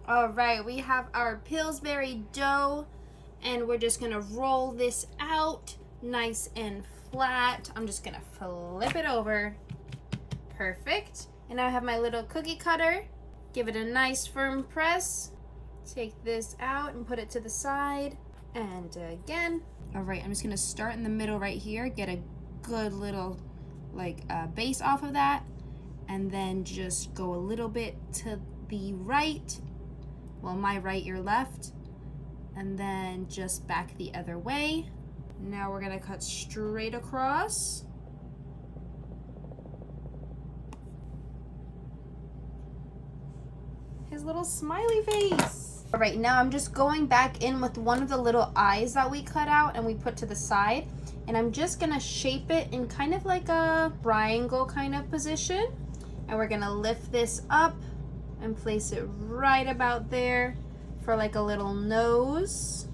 All right, we have our Pillsbury dough, and we're just gonna roll this out nice and flat. I'm just gonna flip it over. Perfect. And now I have my little cookie cutter. Give it a nice firm press. Take this out and put it to the side. And again. All right, I'm just gonna start in the middle right here. Get a good little base off of that. And then just go a little bit to the right. Well, my right, your left. And then just back the other way. Now we're gonna cut straight across. His little smiley face. All right, now I'm just going back in with one of the little eyes that we cut out and we put to the side. And I'm just gonna shape it in kind of like a triangle kind of position. And we're gonna lift this up and place it right about there for like a little nose.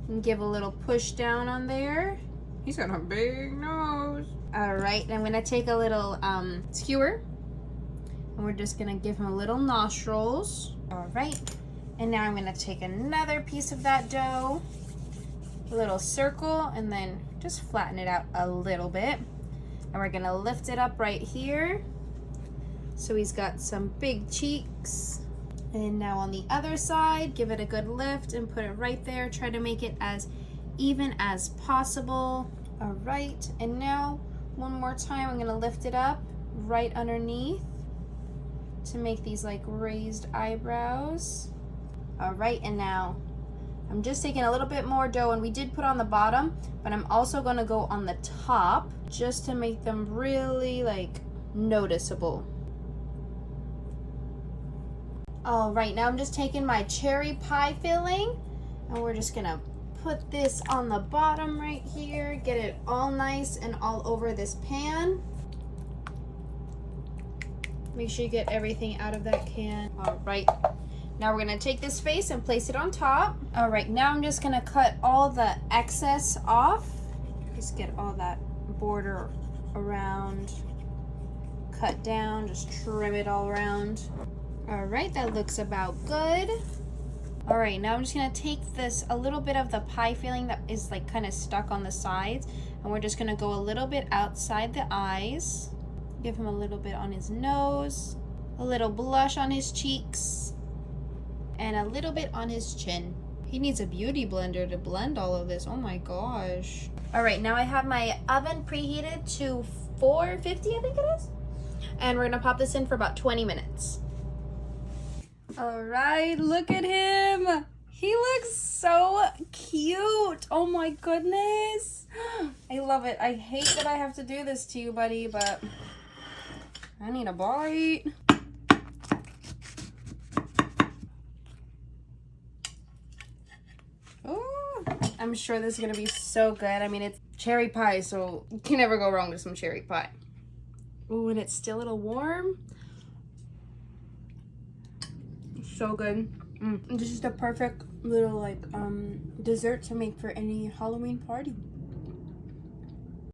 And give a little push down on there. He's got a big nose. All right, and I'm gonna take a little skewer and we're just gonna give him a little nostrils. All right, and now I'm gonna take another piece of that dough, a little circle, and then just flatten it out a little bit. And we're gonna lift it up right here. So he's got some big cheeks. And now on the other side, give it a good lift and put it right there. Try to make it as even as possible. All right, and now one more time, I'm gonna lift it up right underneath to make these like raised eyebrows. All right, and now I'm just taking a little bit more dough, and we did put on the bottom, but I'm also gonna go on the top just to make them really like noticeable. All right, now I'm just taking my cherry pie filling and we're just gonna put this on the bottom right here, get it all nice and all over this pan. Make sure you get everything out of that can. All right, now we're gonna take this face and place it on top. All right, now I'm just gonna cut all the excess off. Just get all that border around, cut down, just trim it all around. All right, that looks about good. All right, now I'm just gonna take this, a little bit of the pie filling that is like kind of stuck on the sides, and we're just gonna go a little bit outside the eyes. Give him a little bit on his nose, a little blush on his cheeks, and a little bit on his chin. He needs a beauty blender to blend all of this. Oh my gosh. All right, now I have my oven preheated to 450, I think it is. And we're gonna pop this in for about 20 minutes. All right, look at him. He looks so cute. Oh my goodness. I love it. I hate that I have to do this to you, buddy, but I need a bite. Oh, I'm sure this is gonna be so good. I mean, it's cherry pie, so you can never go wrong with some cherry pie. Oh, and it's still a little warm. So good. This is the perfect little dessert to make for any Halloween party.